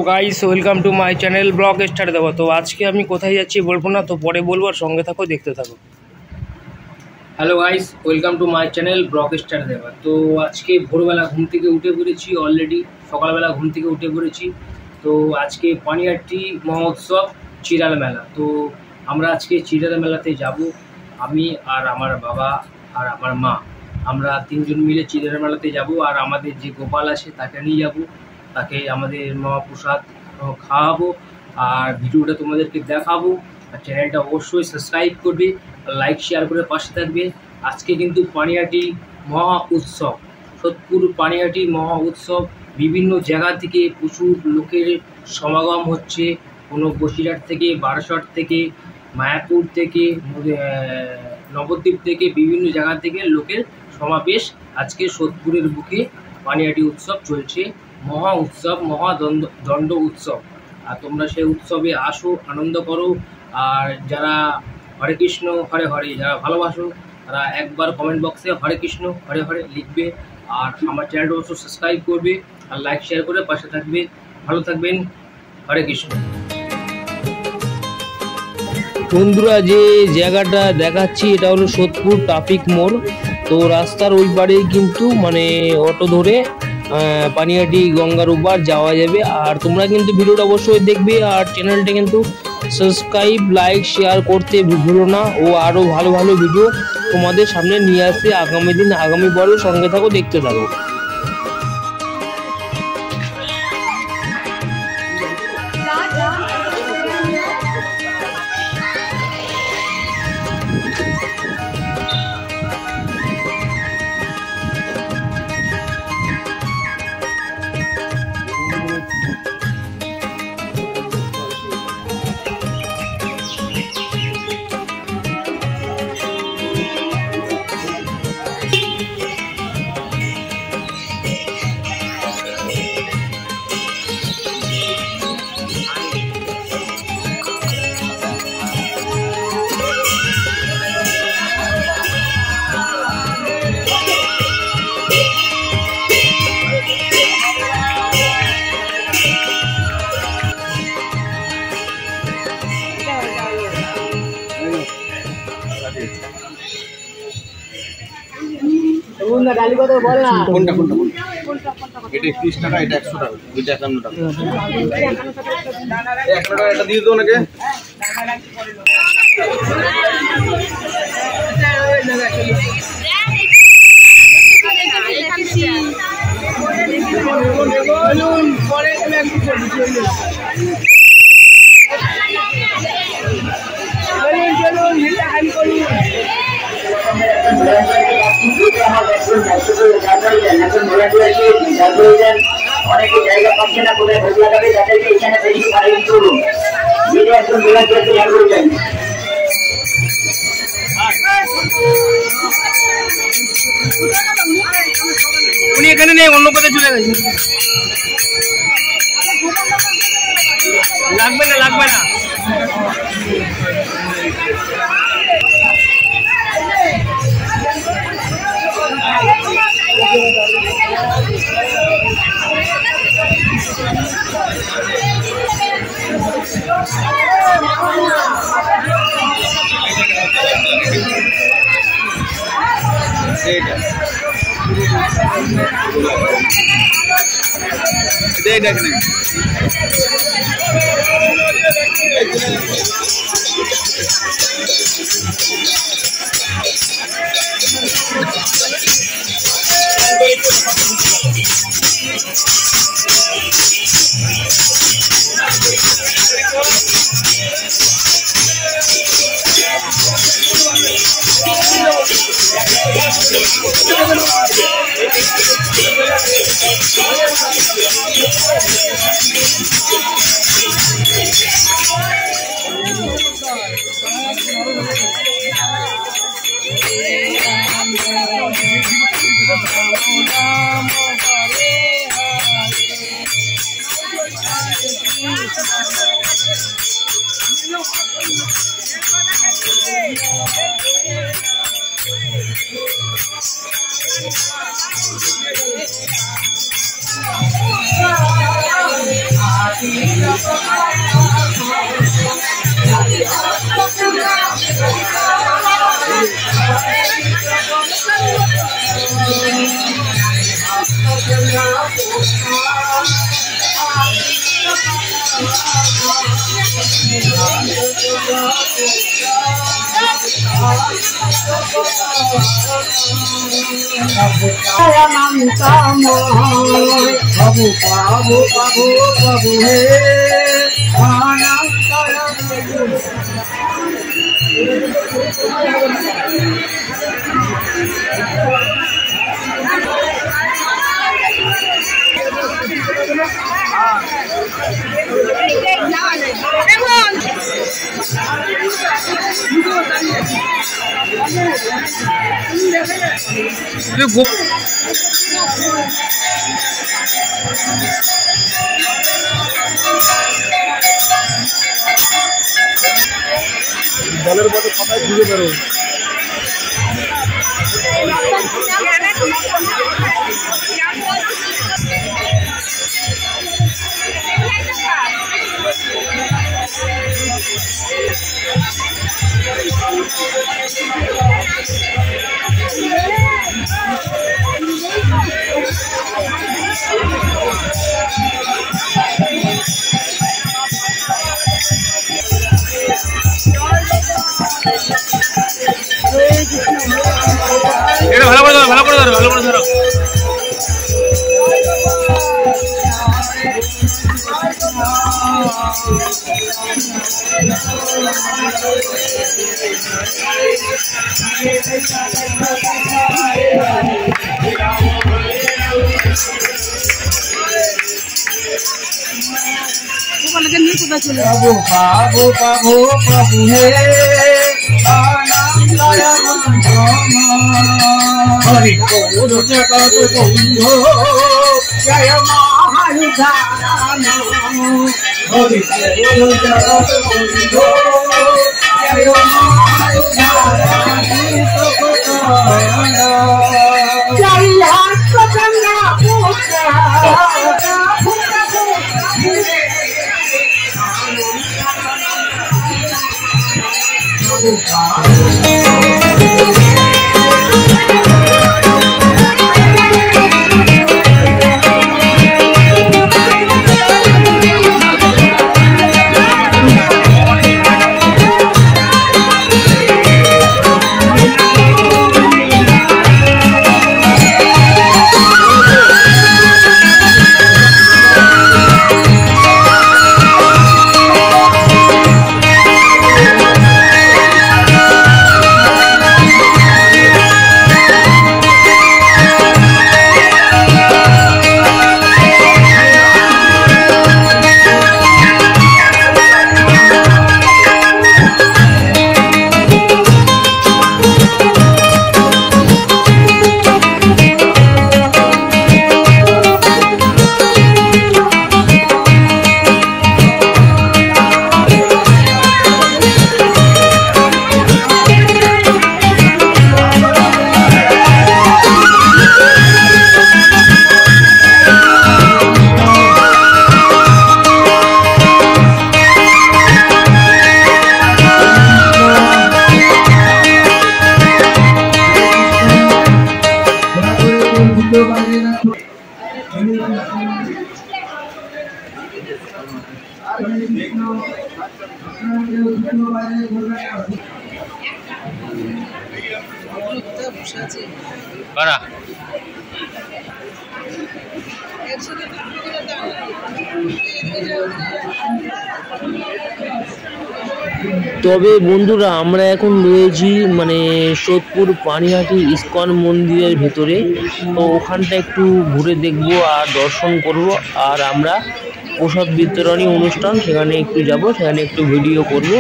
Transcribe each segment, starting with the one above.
Guys, welcome to my channel blog star দেওয়া। তো আজকে আমি কোথায় যাচ্ছি বলবো না, তো পরে বলবো, আর সঙ্গে থাকো, দেখতে থাকো। Hello guys, welcome to my channel blog star দেওয়া। তো আজকে ভোরবেলা ঘুম থেকে উঠে পড়েছি, অলরেডি সকালবেলা ঘুম থেকে উঠে পড়েছি। তো আজকে পানিহাটি মহোৎসব চিরাল মেলা। তো আমরা আজকে চিরাল মেলাতে যাব, আমি আর আমার বাবা আর আমার মা, আমরা তিনজন মিলে চিরাল মেলাতে যাব। আর আমাদের যে গোপাল আছে তাকে নিয়ে যাব, তাকে আমাদের মহাপ্রসাদ খাওয়াবো, আর ভিডিওটা তোমাদেরকে দেখাবো। আর চ্যানেলটা অবশ্যই সাবস্ক্রাইব করবে, লাইক শেয়ার করে পাশে থাকবে। আজকে কিন্তু পানিহাটি মহা উৎসব, সোদপুর পানিহাটি মহা উৎসব, বিভিন্ন জায়গা থেকে প্রচুর লোকের সমাগম হচ্ছে। কোনো বসিরহাট থেকে, বারাসত থেকে, মায়াপুর থেকে, নবদ্বীপ থেকে, বিভিন্ন জায়গা থেকে লোকের সমাবেশ। আজকে সোদপুরের বুকে পানিহাটি উৎসব চলছে, মহা উৎসব, দণ্ড উৎসব। আর তোমরা সেই উৎসবে আসো, আনন্দ করো। আর যারা হরে কৃষ্ণ হরে হরে যারা ভালোবাসো, তারা একবার কমেন্ট বক্সে হরে কৃষ্ণ হরে হরে লিখবে। আর আমার চ্যানেলটা অবশ্যই সাবস্ক্রাইব করবে আর লাইক শেয়ার করে পাশে থাকবে। ভালো থাকবেন, হরে কৃষ্ণ। বন্ধুরা, যে জায়গাটা দেখাচ্ছি এটা হলো সোদপুর ট্রাফিক মোড়। তো রাস্তার ওই পারে কিন্তু অটো ধরে পানিহাটি গঙ্গার উপর যাওয়া যাবে। আর তোমরা কিন্তু ভিডিওটা অবশ্যই দেখবে, আর চ্যানেলটা কিন্তু সাবস্ক্রাইব লাইক শেয়ার করতে ভুলো না। ও আরও ভালো ভালো ভিডিও তোমাদের সামনে নিয়ে আসছে আগামী দিন, আগামী পরে সঙ্গে থাকো, দেখতে থাকো। ডালি কত বল না, কোনটা এটা 30 টাকা, এটা 100 টাকা, এটা 51 টাকা। 51 টাকা এটা দিয়ে দাও নাকি। অনেকে জায়গা পাচ্ছে না, কোথায় ভোগ লাগাবে, তাদেরকে এখানে বেশি পারেন করুন। যদি একজন উনি এখানে নেই, অন্য কোথায় চলে গেছে। লাগবে না, লাগবে না। বাবু বাবু বাবু বাবু হে দলের মধ্যে কথায় ঘুরে বেরো ভালো করে ধরো বাবু বাবু বাবু বাবু হে হরি গৌর জগৎ বন্ধু জয় মহানুধান হরি গৌর জগৎ বন্ধু জয় মহানুধান জয় আত্মগঙ্গা পুত্র বাড়া তবে বন্ধুরা আমরা এখন রয়েছি মানে সোদপুর পানিহাটি ইস্কন মন্দিরের ভেতরে। তো ওখানটা একটু ঘুরে দেখব আর দর্শন করব, আর আমরা প্রসাদ বিতরণী অনুষ্ঠান সেখানে একটু যাব, সেখানে একটু ভিডিও করব।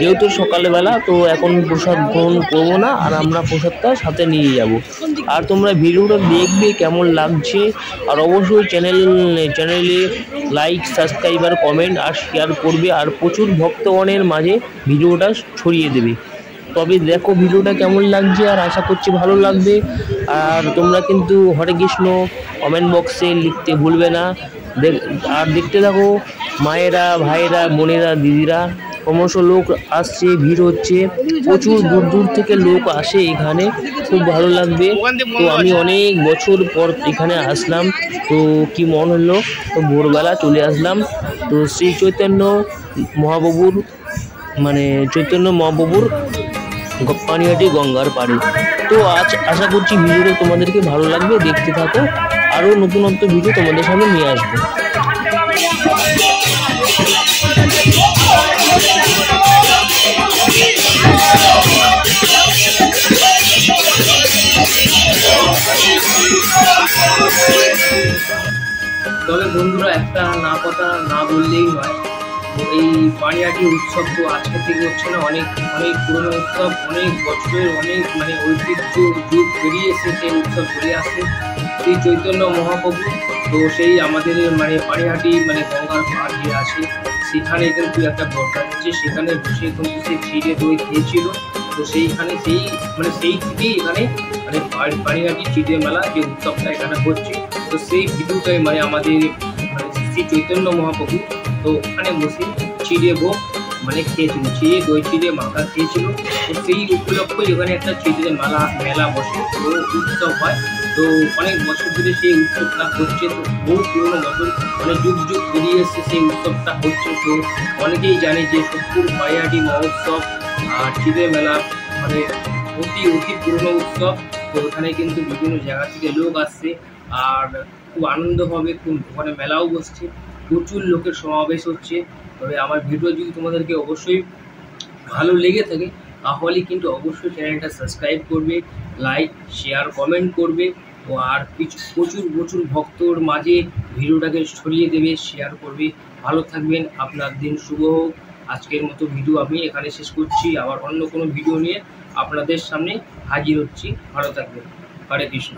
যেহেতু সকালবেলা তো এখন প্রসাদ গ্রহণ করবো না, আর আমরা প্রসাদটা সাথে নিয়ে যাব। আর তোমরা ভিডিওটা দেখবে কেমন লাগছে, আর অবশ্যই চ্যানেলে লাইক, সাবস্ক্রাইব আর কমেন্ট আর শেয়ার করবে, আর প্রচুর ভক্তগণের মাঝে ভিডিওটা ছড়িয়ে দেবে। তবে দেখো ভিডিওটা কেমন লাগছে, আর আশা করছি ভালো লাগবে। আর তোমরা কিন্তু হরে কৃষ্ণ কমেন্ট বক্সে লিখতে ভুলবে না। আর দেখতে থাকো মায়েরা, ভাইয়েরা, বোনেরা, দিদিরা ক্রমশ লোক আসছে, ভিড় হচ্ছে, প্রচুর দূর দূর থেকে লোক আসে এখানে, খুব ভালো লাগবে। তো আমি অনেক বছর পর এখানে আসলাম, তো কি মন হলো, তো ভোরবেলা চলে আসলাম। তো শ্রী চৈতন্য মহাপ্রভুর পানিহাটি গঙ্গার পাড়ে। তো আজ আশা করছি ভিডিওটা তোমাদেরকে ভালো লাগবে, দেখতে থাকো, আরও নতুনত্ব ভিডিও তোমাদের সামনে নিয়ে আসবো। তবে বন্ধুরা, একটা কথা না বললেই নয়, এই পানিহাটি উৎসব তো আজকে থেকে হচ্ছে না, অনেক অনেক পুরনো উৎসব, অনেক বছরের অনেক ঐতিহ্য যুগ পেরিয়ে এসে সেই উৎসব চলে আসে শ্রী চৈতন্য মহাপ্রভু। তো সেই আমাদের পানিহাটি গঙ্গার পাড় যে আছে, সেখানে কিন্তু একটা বর্ষা হচ্ছে, সেখানে বসে কিন্তু সে চিড়ে দই খেয়েছিল। তো সেইখানে সেই থেকেই এখানে পানিহাটি চিড়ে মেলা যে উৎসবটা এখানে হচ্ছে, তো সেই ভিডিওটাই আমাদের শ্রী চৈতন্য মহাপ্রভু তো ওখানে বসে চিড়ে ভোগ খেয়েছিল, চিড়ে দই চিড়ে মাখা খেয়েছিল। তো সেই উপলক্ষে এখানে একটা চিড়ে মেলা বসে, তো উৎসব হয়। তো অনেক বছর ধরে সেই উৎসবটা হচ্ছে, তো বহু পুরোনো বছর যুগ যুগ পেরিয়ে এসছে সেই উৎসবটা হচ্ছে। তো অনেকেই জানে যে সত্তর পানিহাটি মহোৎসব আর চিড়ে মেলা অতি পুরনো উৎসব। তো ওখানে কিন্তু বিভিন্ন জায়গা থেকে লোক আসছে, আর খুব আনন্দ হবে, খুব ওখানে মেলাও বসছে, প্রচুর লোকের সমাবেশ হচ্ছে। তবে আমার ভিডিও যদি তোমাদেরকে অবশ্যই ভালো লেগে থাকে, তাহলে কিন্তু অবশ্যই চ্যানেলটা সাবস্ক্রাইব করবে, লাইক শেয়ার কমেন্ট করবে, ও আর প্রচুর ভক্তর মাঝে ভিডিওটাকে ছড়িয়ে দেবে, শেয়ার করবে। ভালো থাকবেন, আপনার দিন শুভ হোক। আজকের মতো ভিডিও আমি এখানে শেষ করছি, আবার অন্য কোনো ভিডিও নিয়ে আপনাদের সামনে হাজির হচ্ছি। ভালো থাকবেন। হরে কৃষ্ণ।